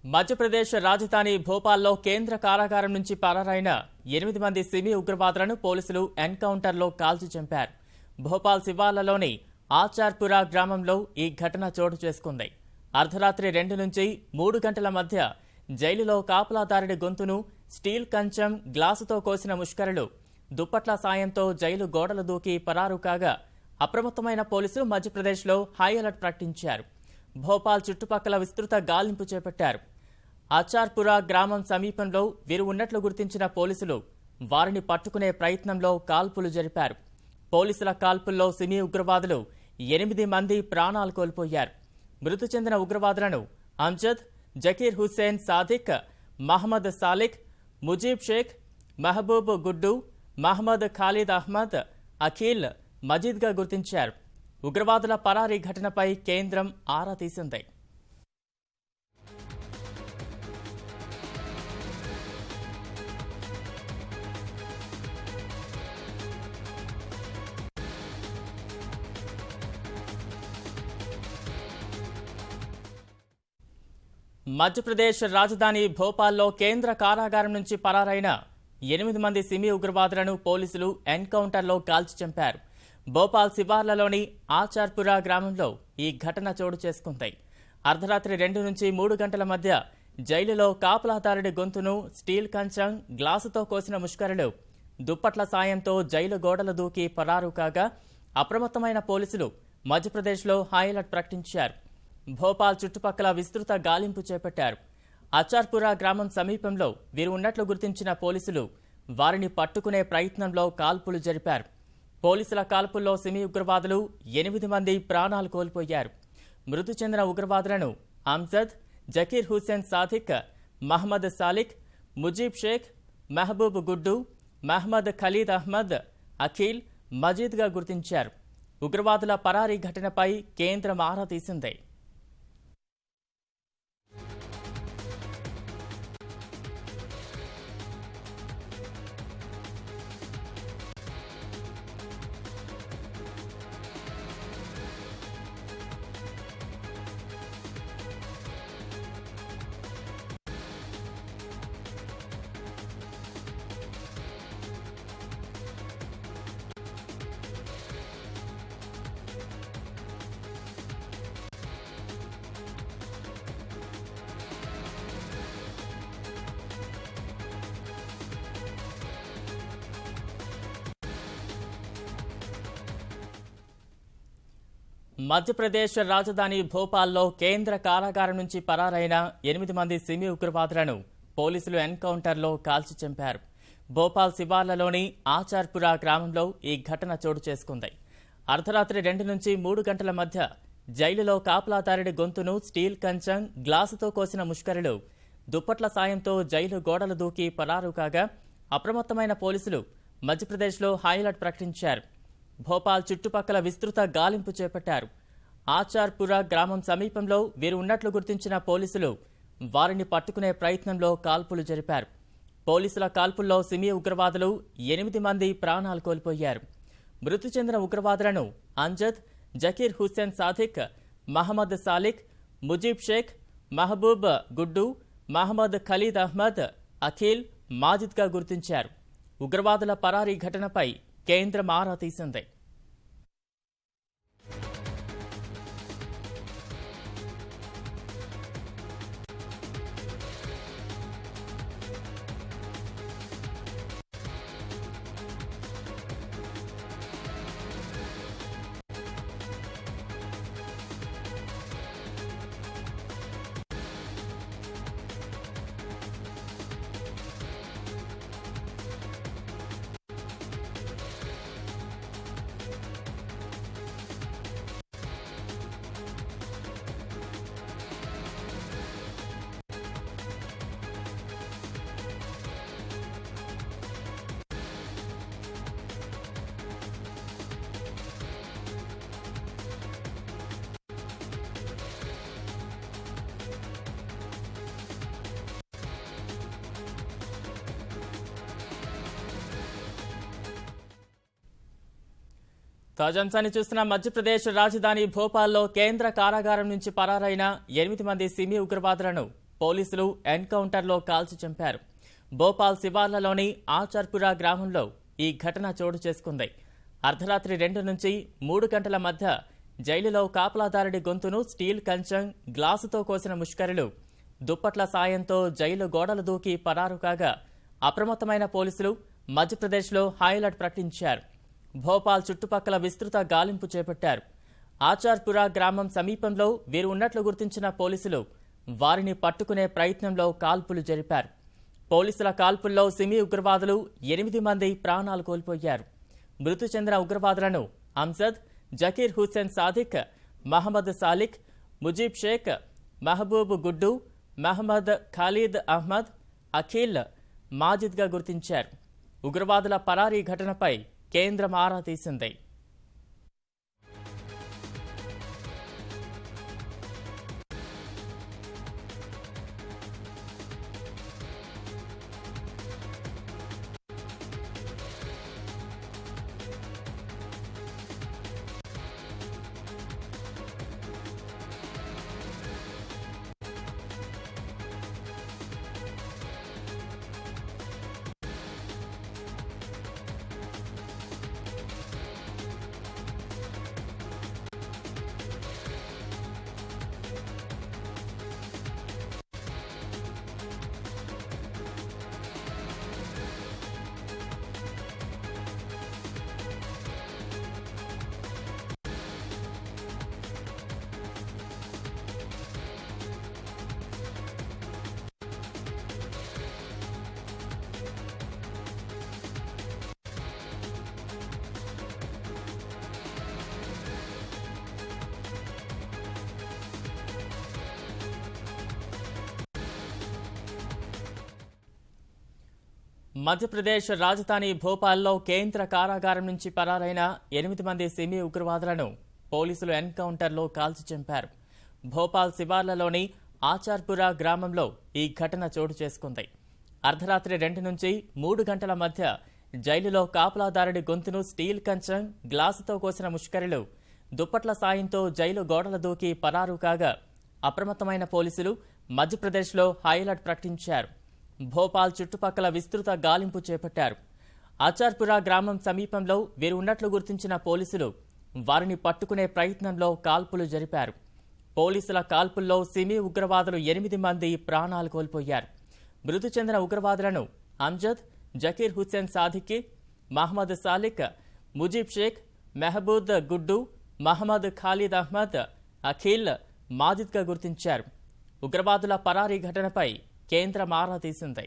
మధ్యప్రదేశ్ రాజధాని భోపాల్లో కేంద్ర కారాగారం నుంచి పరారైన 8 మంది సిమీ ఉగ్రవాదులను పోలీసులు ఎన్కౌంటర్లో కాల్చి చంపారు. భోపాల్ శివార్లలోని ఆచార్పురా గ్రామంలో ఈ ఘటన చోటు చేసుకుంది. అర్ధరాత్రి 2 నుంచి 3 గంటల మధ్య జైలులో కాపలాదారుడి గొంతును స్టీల్ కంచం గ్లాసుతో కోసిన ముష్కరులు దుప్పట్ల సాయంతో జైలు గోడలు దూకి పరారు కాగా అప్రమత్తమైన పోలీసులు మధ్యప్రదేశ్లో హై అలర్ట్ ప్రకటించారు. భోపాల్ చుట్టుపక్కల విస్తృత గాలింపు చేపట్టారు. ఆచార్పురా గ్రామం సమీపంలో వీరు ఉన్నట్లు గుర్తించిన పోలీసులు వారిని పట్టుకునే ప్రయత్నంలో కాల్పులు జరిపారు. పోలీసుల కాల్పుల్లో సిమీ ఉగ్రవాదులు 8 మంది ప్రాణాలు కోల్పోయారు. మృతి చెందిన ఉగ్రవాదులను అంజద్, జకీర్ హుస్సేన్ సాదిక్, మహమ్మద్ సాలిక్, ముజీబ్ షేక్, మహబూబ్ గుడ్డు, మహమ్మద్ ఖాలిద్ అహ్మద్, అఖీల్, మజీద్గా గుర్తించారు. ఉగ్రవాదుల పరారీ ఘటనపై కేంద్రం ఆరా తీసింది. మధ్యప్రదేశ్ రాజధాని భోపాల్లో కేంద్ర కారాగారం నుంచి పరారైన 8 మంది సిమీ ఉగ్రవాదులను పోలీసులు ఎన్కౌంటర్లో కాల్చి చంపారు. భోపాల్ శివార్లలోని ఆచార్పురా గ్రామంలో ఈ ఘటన చోటు చేసుకుంది. అర్ధరాత్రి 2 నుంచి 3 గంటల మధ్య జైలులో కాపలాదారుడి గొంతును స్టీల్ కంచం గ్లాసుతో కోసిన ముష్కరులు దుప్పట్ల సాయంతో జైలు గోడలు దూకి పరారు కాగా అప్రమత్తమైన పోలీసులు మధ్యప్రదేశ్లో హై అలర్ట్ ప్రకటించారు. భోపాల్ చుట్టుపక్కల విస్తృత గాలింపు చేపట్టారు. ఆచార్పురా గ్రామం సమీపంలో వీరు ఉన్నట్లు గుర్తించిన పోలీసులు వారిని పట్టుకునే ప్రయత్నంలో కాల్పులు జరిపారు. పోలీసుల కాల్పుల్లో సిమీ ఉగ్రవాదులు 8 మంది ప్రాణాలు కోల్పోయారు. మృతి చెందిన ఉగ్రవాదులను అంజద్, జకీర్ హుస్సేన్ సాదిక్, మహమ్మద్ సాలిక్, ముజీబ్ షేక్, మహబూబ్ గుడ్డు, మహమ్మద్ ఖలీద్ అహ్మద్, అఖీల్, మజీద్గా గుర్తించారు. ఉగ్రవాదుల పరారీ ఘటనపై కేంద్రం ఆరా తీసింది. మధ్యప్రదేశ్ రాజధాని భోపాల్లో కేంద్ర కారాగారం నుంచి పరారైన 8 మంది సిమీ ఉగ్రవాదులను పోలీసులు ఎన్కౌంటర్లో కాల్చి చంపారు. భోపాల్ శివార్లలోని ఆచార్పురా గ్రామంలో ఈ ఘటన చోటు చేసుకుంది. అర్ధరాత్రి 2 నుంచి 3 గంటల మధ్య జైలులో కాపలాదారుడి గొంతును స్టీల్ కంచం గ్లాసుతో కోసిన ముష్కరులు దుప్పట్ల సాయంతో జైలు గోడలు దూకి పరారు కాగా అప్రమత్తమైన పోలీసులు మధ్యప్రదేశ్లో హై అలర్ట్ ప్రకటించారు. భోపాల్ చుట్టుపక్కల విస్తృత గాలింపు చేపట్టారు. ఆచార్పురా గ్రామం సమీపంలో వీరు ఉన్నట్లు గుర్తించిన పోలీసులు వారిని పట్టుకునే ప్రయత్నంలో కాల్పులు జరిపారు. పోలీసుల కాల్పుల్లో సిమీ ఉగ్రవాదులు 8 మంది ప్రాణాలు కోల్పోయారు. మృతి చెందిన ఉగ్రవాదులను అంజద్, జకీర్ హుస్సేన్ సాదిక్, మహమ్మద్ సాలిక్, ముజీబ్ షేక్, మహబూబ్ గుడ్డు, మహమ్మద్ ఖలీద్ అహ్మద్, అఖీల్, మాజిద్గా గుర్తించారు. ఉగ్రవాదుల పరారీ ఘటనపై కేంద్రం ఆరా తీసింది. తాజాంశాన్ని చూస్తున్న మధ్యప్రదేశ్ రాజధాని భోపాల్లో కేంద్ర కారాగారం నుంచి పరారైన 8 మంది సిమీ ఉగ్రవాదులను పోలీసులు ఎన్కౌంటర్లో కాల్చి చంపారు. భోపాల్ శివార్లలోని ఆచార్పురా గ్రామంలో ఈ ఘటన చోటు చేసుకుంది. అర్ధరాత్రి 2 నుంచి 3 గంటల మధ్య జైలులో కాపలాదారుడి గొంతును స్టీల్ కంచం, గ్లాసుతో కోసిన ముష్కరులు దుప్పట్ల సాయంతో జైలు గోడలు దూకి పరారు కాగా అప్రమత్తమైన పోలీసులు మధ్యప్రదేశ్లో హైఅలర్ట్ ప్రకటించారు. భోపాల్ చుట్టుపక్కల విస్తృత గాలింపు చేపట్టారు. ఆచార్పురా గ్రామం సమీపంలో వీరు ఉన్నట్లు గుర్తించిన పోలీసులు వారిని పట్టుకునే ప్రయత్నంలో కాల్పులు జరిపారు. పోలీసుల కాల్పుల్లో సిమీ ఉగ్రవాదులు 8 మంది ప్రాణాలు కోల్పోయారు. మృతి చెందిన ఉగ్రవాదులను అంజద్, జకీర్ హుస్సేన్ సాదిక్, మహమ్మద్ సాలిక్, ముజీబ్ షేక్, మహబూబ్ గుడ్డు, మహమ్మద్ ఖాలిద్ అహ్మద్, అఖిల్, మాజిద్గా గుర్తించారు. ఉగ్రవాదుల పరారీ ఘటనపై కేంద్రం ఆరా తీసింది. మధ్యప్రదేశ్ రాజధాని భోపాల్లో కేంద్ర కారాగారం నుంచి పరారైన 8 మంది సిమీ ఉగ్రవాదులను పోలీసులు ఎన్కౌంటర్లో కాల్చి చంపారు. భోపాల్ శివార్లలోని ఆచార్పురా గ్రామంలో ఈ ఘటన చోటు చేసుకుంది. అర్ధరాత్రి 2 నుంచి 3 గంటల మధ్య జైలులో కాపలాదారుడి గొంతును స్టీల్ కంచం, గ్లాసుతో కోసిన ముష్కరులు దుప్పట్ల సాయంతో జైలు గోడల దూకి పరారు కాగా అప్రమత్తమైన పోలీసులు మధ్యప్రదేశ్లో హైఅలర్ట్ ప్రకటించారు. భోపాల్ చుట్టుపక్కల విస్తృత గాలింపు చేపట్టారు. ఆచార్పురా గ్రామం సమీపంలో వీరు ఉన్నట్లు గుర్తించిన పోలీసులు వారిని పట్టుకునే ప్రయత్నంలో కాల్పులు జరిపారు. పోలీసుల కాల్పుల్లో సిమీ ఉగ్రవాదులు 8 మంది ప్రాణాలు కోల్పోయారు. మృతి చెందిన ఉగ్రవాదులను అంజద్, జకీర్ హుస్సేన్ సాదిక్, మహమ్మద్ సాలిక్, ముజీబ్ షేక్, మెహబూద్ గుడ్డు, మహమ్మద్ ఖాలిద్ అహ్మద్, అఖిల్, మాజిద్గా గుర్తించారు. ఉగ్రవాదుల పరారీ ఘటనపై కేంద్రం ఆరా తీసింది.